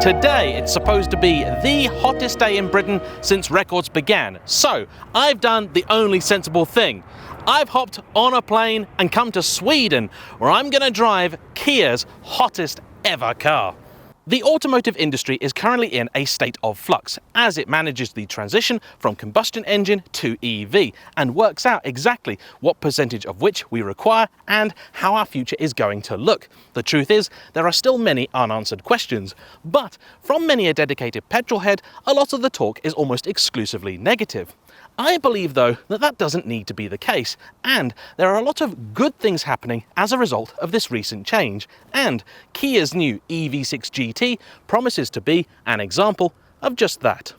Today, it's supposed to be the hottest day in Britain since records began. So, I've done the only sensible thing. I've hopped on a plane and come to Sweden, where I'm going to drive Kia's hottest ever car. The automotive industry is currently in a state of flux as it manages the transition from combustion engine to EV and works out exactly what percentage of which we require and how our future is going to look. The truth is, there are still many unanswered questions, but from many a dedicated petrol head, a lot of the talk is almost exclusively negative. I believe, though, that that doesn't need to be the case, and there are a lot of good things happening as a result of this recent change, and Kia's new EV6 GT promises to be an example of just that.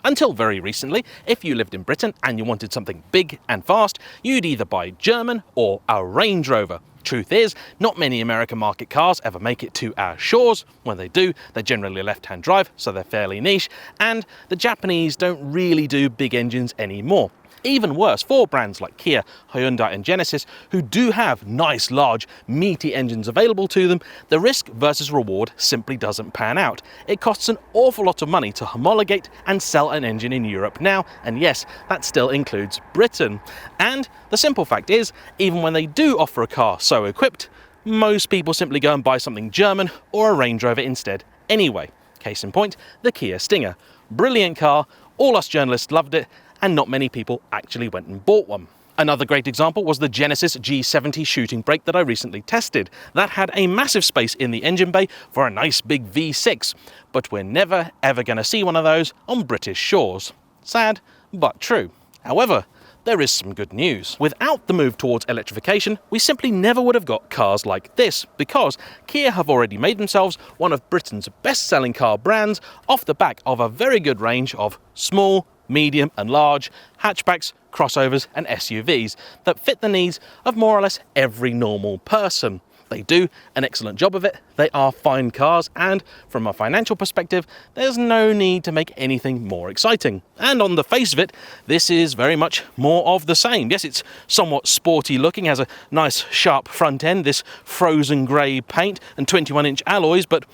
Until very recently, if you lived in Britain and you wanted something big and fast, you'd either buy German or a Range Rover. Truth is, not many American market cars ever make it to our shores. When they do, they're generally left-hand drive, so they're fairly niche, and the Japanese don't really do big engines anymore. Even worse, for brands like Kia, Hyundai and Genesis, who do have nice, large, meaty engines available to them, the risk versus reward simply doesn't pan out. It costs an awful lot of money to homologate and sell an engine in Europe now, and yes, that still includes Britain. And the simple fact is, even when they do offer a car so equipped, most people simply go and buy something German or a Range Rover instead anyway. Case in point, the Kia Stinger. Brilliant car, all us journalists loved it, and not many people actually went and bought one. Another great example was the Genesis G70 shooting brake that I recently tested. That had a massive space in the engine bay for a nice big V6, but we're never ever going to see one of those on British shores. Sad, but true. However, there is some good news. Without the move towards electrification, we simply never would have got cars like this, because Kia have already made themselves one of Britain's best-selling car brands off the back of a very good range of small, medium and large hatchbacks, crossovers and SUVs that fit the needs of more or less every normal person. They do an excellent job of it, they are fine cars, and from a financial perspective, there's no need to make anything more exciting. And on the face of it, this is very much more of the same. Yes, it's somewhat sporty looking, has a nice sharp front end, this frozen grey paint and 21-inch alloys, but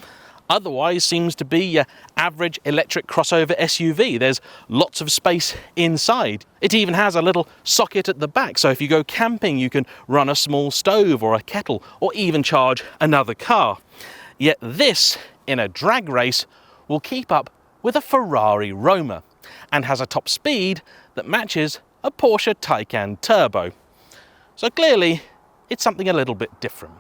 otherwise seems to be your average electric crossover SUV. There's lots of space inside. It even has a little socket at the back, so if you go camping you can run a small stove or a kettle or even charge another car. Yet this, in a drag race, will keep up with a Ferrari Roma and has a top speed that matches a Porsche Taycan Turbo. So clearly it's something a little bit different.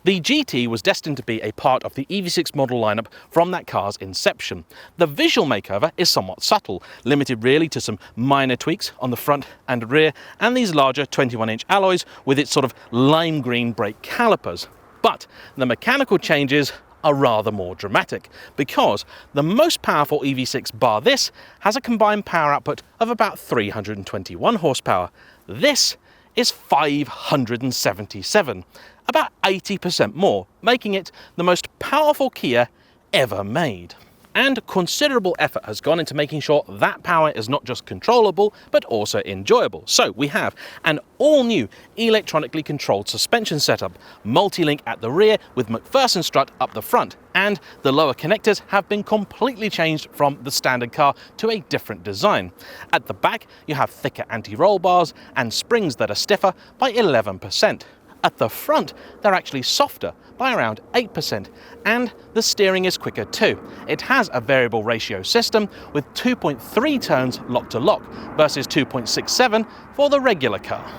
The GT was destined to be a part of the EV6 model lineup from that car's inception. The visual makeover is somewhat subtle, limited really to some minor tweaks on the front and rear and these larger 21-inch alloys with its sort of lime green brake calipers. But the mechanical changes are rather more dramatic, because the most powerful EV6 bar this has a combined power output of about 321 horsepower. This is 577. About 80% more, making it the most powerful Kia ever made. And considerable effort has gone into making sure that power is not just controllable, but also enjoyable. So we have an all-new electronically controlled suspension setup, multi-link at the rear with McPherson strut up the front, and the lower connectors have been completely changed from the standard car to a different design. At the back, you have thicker anti-roll bars and springs that are stiffer by 11%. At the front, they're actually softer by around 8%, and the steering is quicker too. It has a variable ratio system with 2.3 turns lock-to-lock versus 2.67 for the regular car.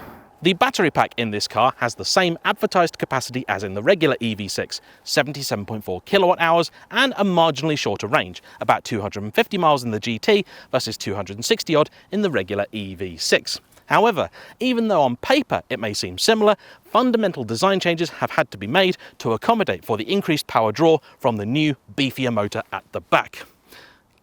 The battery pack in this car has the same advertised capacity as in the regular EV6, 77.4 kilowatt hours and a marginally shorter range, about 250 miles in the GT versus 260 odd in the regular EV6. However, even though on paper it may seem similar, fundamental design changes have had to be made to accommodate for the increased power draw from the new, beefier motor at the back.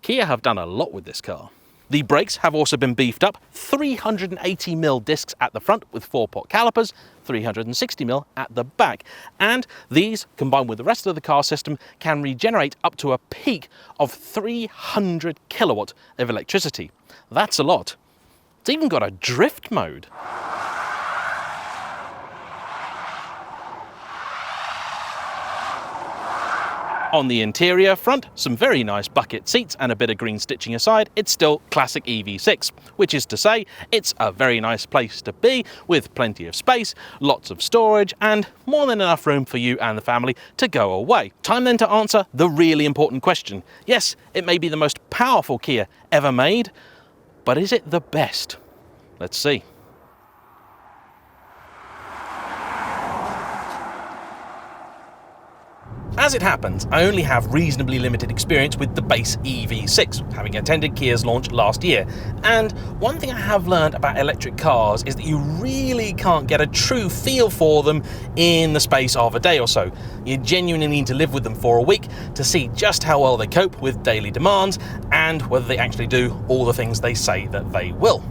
Kia have done a lot with this car. The brakes have also been beefed up, 380mm discs at the front with 4-pot calipers, 360mm at the back, and these, combined with the rest of the car system, can regenerate up to a peak of 300 kilowatt of electricity. That's a lot. It's even got a drift mode. On the interior front, some very nice bucket seats and a bit of green stitching aside, it's still classic EV6, which is to say it's a very nice place to be with plenty of space, lots of storage and more than enough room for you and the family to go away. Time then to answer the really important question. Yes, it may be the most powerful Kia ever made, but is it the best? Let's see. As it happens, I only have reasonably limited experience with the base EV6, having attended Kia's launch last year. And one thing I have learned about electric cars is that you really can't get a true feel for them in the space of a day or so. You genuinely need to live with them for a week to see just how well they cope with daily demands and whether they actually do all the things they say that they will.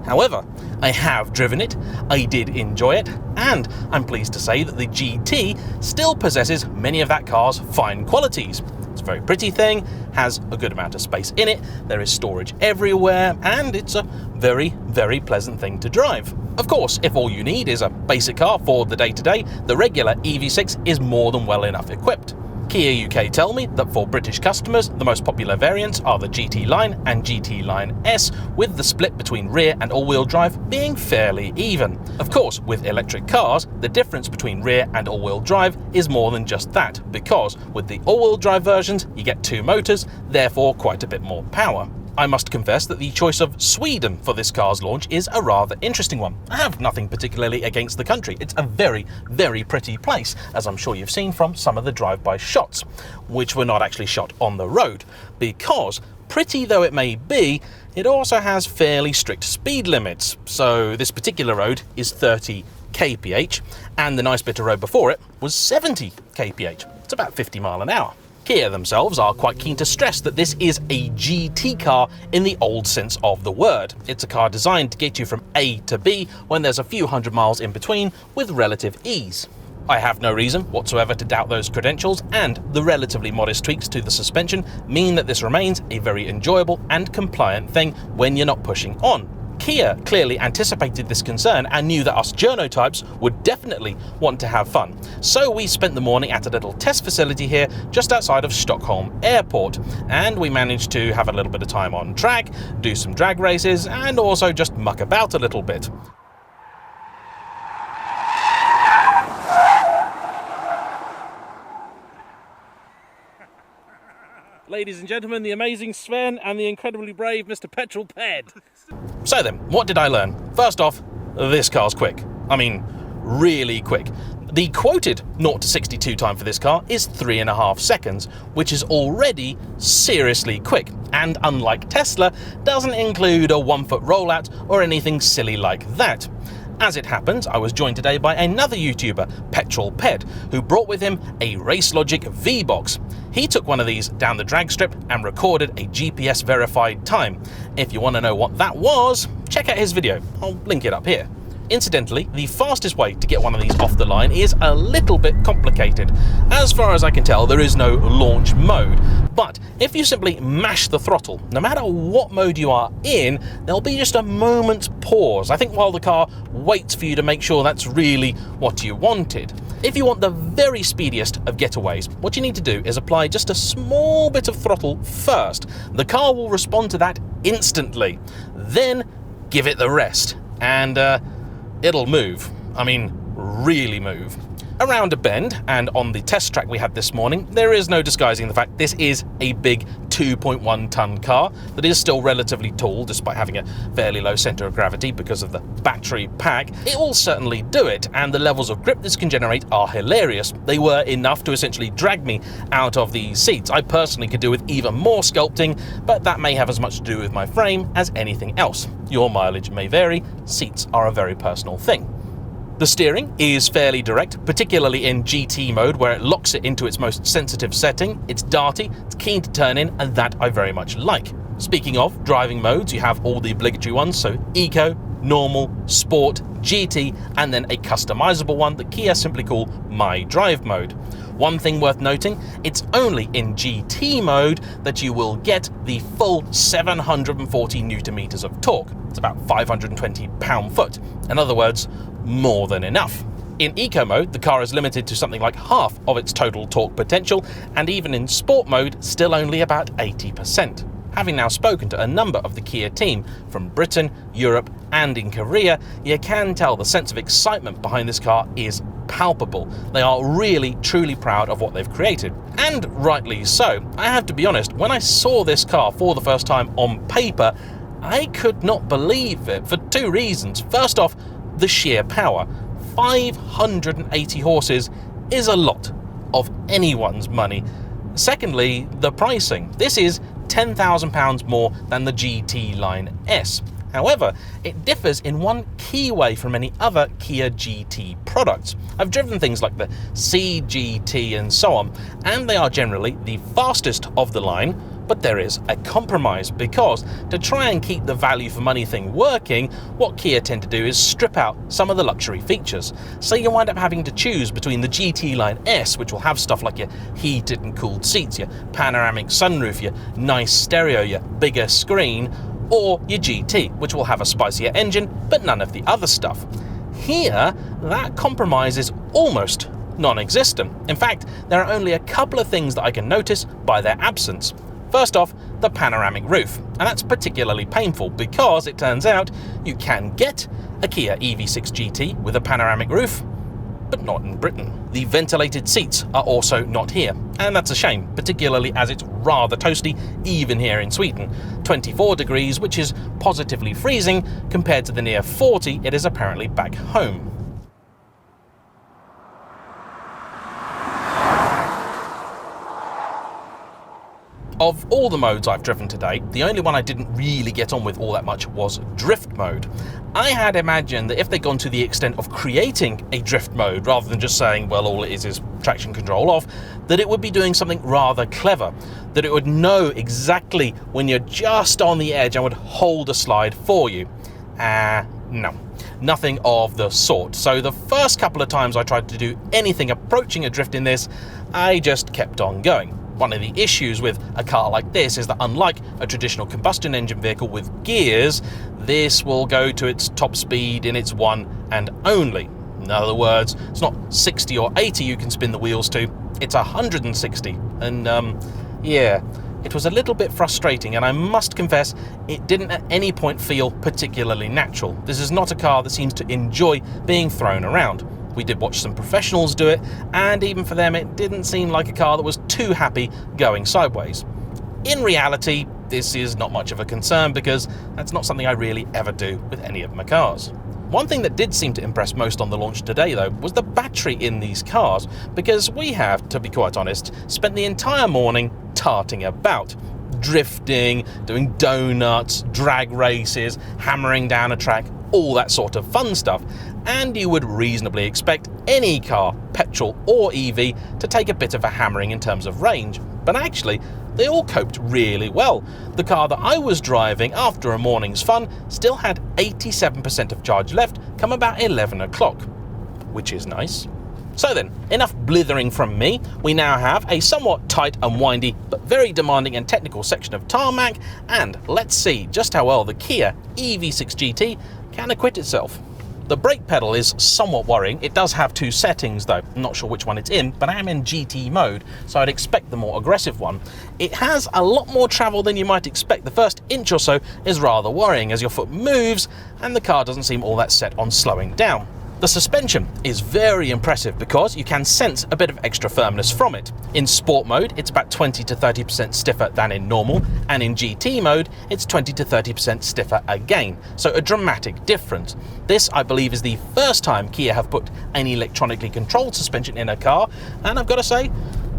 However, I have driven it, I did enjoy it, and I'm pleased to say that the GT still possesses many of that car's fine qualities. It's a very pretty thing, has a good amount of space in it, there is storage everywhere, and it's a very, very pleasant thing to drive. Of course, if all you need is a basic car for the day-to-day, the regular EV6 is more than well enough equipped. Kia UK tell me that for British customers, the most popular variants are the GT Line and GT Line S, with the split between rear and all-wheel drive being fairly even. Of course, with electric cars, the difference between rear and all-wheel drive is more than just that, because with the all-wheel drive versions, you get two motors, therefore quite a bit more power. I must confess that the choice of Sweden for this car's launch is a rather interesting one. I have nothing particularly against the country. It's a very, very pretty place, as I'm sure you've seen from some of the drive-by shots, which were not actually shot on the road, because pretty though it may be, it also has fairly strict speed limits. So this particular road is 30 kph, and the nice bit of road before it was 70 kph. It's about 50 miles an hour. Kia themselves are quite keen to stress that this is a GT car in the old sense of the word. It's a car designed to get you from A to B when there's a few hundred miles in between with relative ease. I have no reason whatsoever to doubt those credentials, and the relatively modest tweaks to the suspension mean that this remains a very enjoyable and compliant thing when you're not pushing on. Kia clearly anticipated this concern and knew that us journo types would definitely want to have fun. So we spent the morning at a little test facility here just outside of Stockholm Airport, and we managed to have a little bit of time on track, do some drag races, and also just muck about a little bit. Ladies and gentlemen, the amazing Sven and the incredibly brave Mr. Petrol Ped. So then, what did I learn? First off, this car's quick. I mean, really quick. The quoted 0 to 62 time for this car is 3.5 seconds, which is already seriously quick, and unlike Tesla, doesn't include a 1-foot rollout or anything silly like that. As it happens, I was joined today by another YouTuber, Petrol Ped, who brought with him a RaceLogic V-Box. He took one of these down the drag strip and recorded a GPS verified time. If you want to know what that was, check out his video. I'll link it up here. Incidentally, the fastest way to get one of these off the line is a little bit complicated. As far as I can tell, there is no launch mode, but if you simply mash the throttle, no matter what mode you are in, there'll be just a moment's pause, I think, while the car waits for you to make sure that's really what you wanted. If you want the very speediest of getaways, what you need to do is apply just a small bit of throttle first. The car will respond to that instantly. Then give it the rest, and it'll move. I mean, really move. Around a bend, and on the test track we had this morning, there is no disguising the fact this is a big 2.1 ton car that is still relatively tall despite having a fairly low centre of gravity because of the battery pack. It will certainly do it, and the levels of grip this can generate are hilarious. They were enough to essentially drag me out of the seats. I personally could do with even more sculpting, but that may have as much to do with my frame as anything else. Your mileage may vary, seats are a very personal thing. The steering is fairly direct, particularly in GT mode where it locks it into its most sensitive setting. It's darty, it's keen to turn in, and that I very much like. Speaking of driving modes, you have all the obligatory ones, so Eco, Normal, Sport, GT, and then a customizable one that Kia simply call My Drive mode. One thing worth noting, it's only in GT mode that you will get the full 740 Newton meters of torque. It's about 520 pound-foot. In other words, more than enough. In eco mode, the car is limited to something like half of its total torque potential, and even in sport mode, still only about 80%. Having now spoken to a number of the Kia team from Britain, Europe, and in Korea, you can tell the sense of excitement behind this car is palpable. They are really, truly proud of what they've created. And rightly so. I have to be honest, when I saw this car for the first time on paper, I could not believe it for two reasons. First off, the sheer power. 580 horses is a lot of anyone's money. Secondly, the pricing. This is £10,000 more than the GT Line S. However, it differs in one key way from any other Kia GT products. I've driven things like the CGT and so on, and they are generally the fastest of the line, but there is a compromise, because to try and keep the value for money thing working, what Kia tend to do is strip out some of the luxury features. So you wind up having to choose between the GT Line S, which will have stuff like your heated and cooled seats, your panoramic sunroof, your nice stereo, your bigger screen, or your GT, which will have a spicier engine, but none of the other stuff. Here, that compromise is almost non-existent. In fact, there are only a couple of things that I can notice by their absence. First off, the panoramic roof, and that's particularly painful because it turns out you can get a Kia EV6 GT with a panoramic roof, but not in Britain. The ventilated seats are also not here, and that's a shame, particularly as it's rather toasty even here in Sweden. 24 degrees, which is positively freezing compared to the near 40 it is apparently back home. Of all the modes I've driven today, the only one I didn't really get on with all that much was drift mode. I had imagined that if they'd gone to the extent of creating a drift mode, rather than just saying, well, all it is traction control off, that it would be doing something rather clever, that it would know exactly when you're just on the edge and would hold a slide for you. No, nothing of the sort. So the first couple of times I tried to do anything approaching a drift in this, I just kept on going. One of the issues with a car like this is that, unlike a traditional combustion engine vehicle with gears, this will go to its top speed in its one and only. In other words, it's not 60 or 80 you can spin the wheels to, it's 160. And yeah, it was a little bit frustrating, and I must confess it didn't at any point feel particularly natural. This is not a car that seems to enjoy being thrown around. We did watch some professionals do it, and even for them it didn't seem like a car that was too happy going sideways. In reality, this is not much of a concern because that's not something I really ever do with any of my cars. One thing that did seem to impress most on the launch today, though, was the battery in these cars, because we have, to be quite honest, spent the entire morning tarting about. Drifting, doing donuts, drag races, hammering down a track, all that sort of fun stuff. And you would reasonably expect any car, petrol or EV, to take a bit of a hammering in terms of range. But actually, they all coped really well. The car that I was driving after a morning's fun still had 87% of charge left come about 11 o'clock, which is nice. So then, enough blithering from me. We now have a somewhat tight and windy, but very demanding and technical section of tarmac, and let's see just how well the Kia EV6 GT can acquit itself. The brake pedal is somewhat worrying. It does have two settings though. I'm not sure which one it's in, but I am in GT mode, so I'd expect the more aggressive one. It has a lot more travel than you might expect. The first inch or so is rather worrying as your foot moves and the car doesn't seem all that set on slowing down. The suspension is very impressive because you can sense a bit of extra firmness from it. In sport mode, it's about 20 to 30% stiffer than in normal, and in GT mode, it's 20 to 30% stiffer again, so a dramatic difference. This, I believe, is the first time Kia have put an electronically controlled suspension in a car, and I've got to say,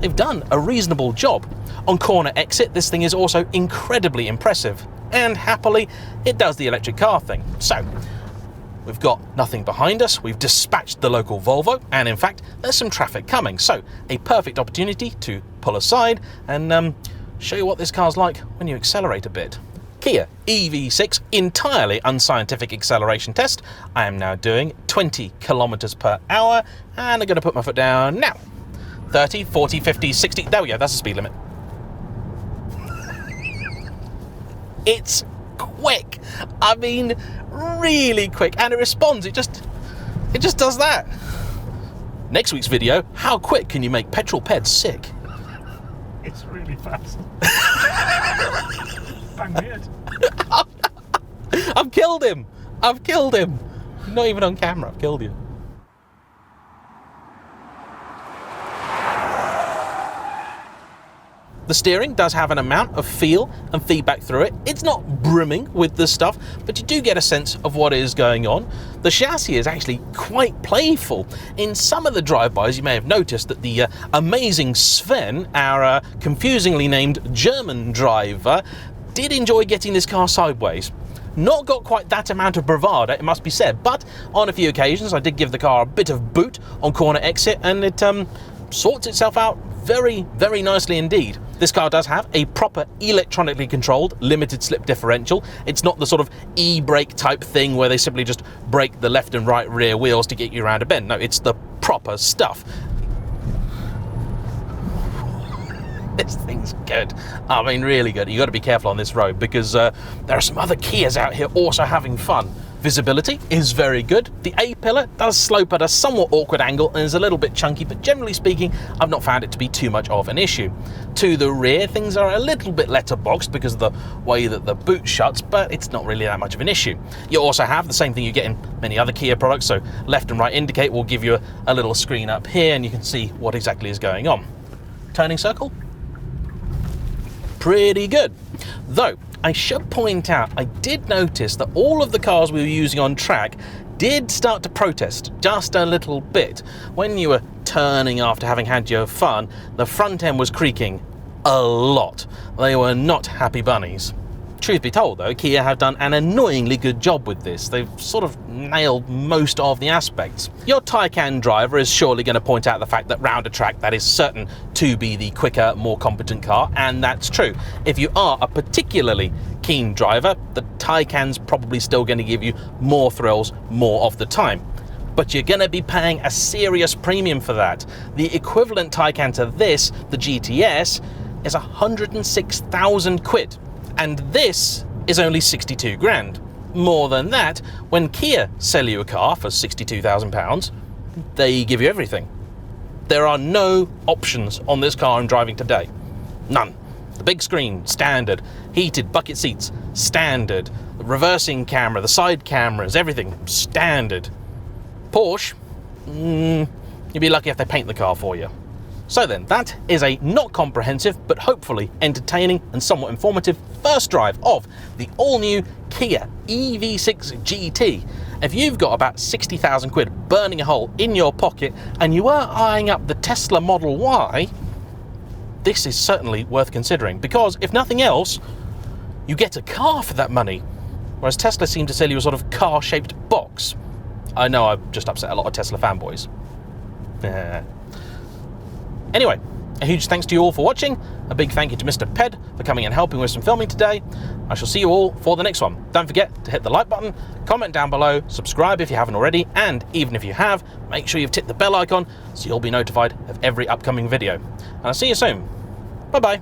they've done a reasonable job. On corner exit, this thing is also incredibly impressive, and happily, it does the electric car thing. So, we've got nothing behind us, we've dispatched the local Volvo, and in fact, there's some traffic coming, so a perfect opportunity to pull aside and show you what this car's like when you accelerate a bit. Kia EV6 entirely unscientific acceleration test. I am now doing 20 kilometers per hour, and I'm going to put my foot down now. 30, 40, 50, 60, there we go, that's the speed limit. It's quick. I mean, really quick, and it responds. It just does that. Next week's video, how quick can you make petrol peds sick? It's really fast. Bang me head. I've killed him. I've killed him. Not even on camera, I've killed you. The steering does have an amount of feel and feedback through it. It's not brimming with this stuff, but you do get a sense of what is going on. The chassis is actually quite playful. In some of the drive-bys, you may have noticed that the amazing Sven, our confusingly named German driver, did enjoy getting this car sideways. Not got quite that amount of bravado, it must be said, but on a few occasions I did give the car a bit of boot on corner exit, and it sorts itself out very, very nicely indeed. This car does have a proper electronically controlled limited slip differential. It's not the sort of e-brake type thing where they simply just brake the left and right rear wheels to get you around a bend. No, it's the proper stuff. This thing's good. I mean, really good. You've got to be careful on this road because there are some other Kias out here also having fun. Visibility is very good. The A-pillar does slope at a somewhat awkward angle and is a little bit chunky, but generally speaking, I've not found it to be too much of an issue. To the rear, things are a little bit letterboxed because of the way that the boot shuts, but it's not really that much of an issue. You also have the same thing you get in many other Kia products, so left and right indicate will give you a little screen up here and you can see what exactly is going on. Turning circle? Pretty good. Though, I should point out, I did notice that all of the cars we were using on track did start to protest just a little bit. When you were turning after having had your fun, the front end was creaking a lot. They were not happy bunnies. Truth be told though, Kia have done an annoyingly good job with this. They've sort of nailed most of the aspects. Your Taycan driver is surely going to point out the fact that round a track that is certain to be the quicker, more competent car, and that's true. If you are a particularly keen driver, the Taycan's probably still going to give you more thrills more of the time. But you're going to be paying a serious premium for that. The equivalent Taycan to this, the GTS, is 106,000 quid. And this is only 62 grand. More than that, when Kia sell you a car for £62,000, they give you everything. There are no options on this car I'm driving today. None. The big screen, standard. Heated bucket seats, standard. The reversing camera, the side cameras, everything, standard. Porsche, you'd be lucky if they paint the car for you. So then, that is a not comprehensive, but hopefully entertaining and somewhat informative first drive of the all-new Kia EV6 GT. If you've got about 60,000 quid burning a hole in your pocket and you are eyeing up the Tesla Model Y, this is certainly worth considering, because if nothing else, you get a car for that money, whereas Tesla seem to sell you a sort of car-shaped box. I know I've just upset a lot of Tesla fanboys. Anyway, a huge thanks to you all for watching. A big thank you to Mr. Ped for coming and helping with some filming today. I shall see you all for the next one. Don't forget to hit the like button, comment down below, subscribe if you haven't already, and even if you have, make sure you've ticked the bell icon so you'll be notified of every upcoming video. And I'll see you soon. Bye-bye.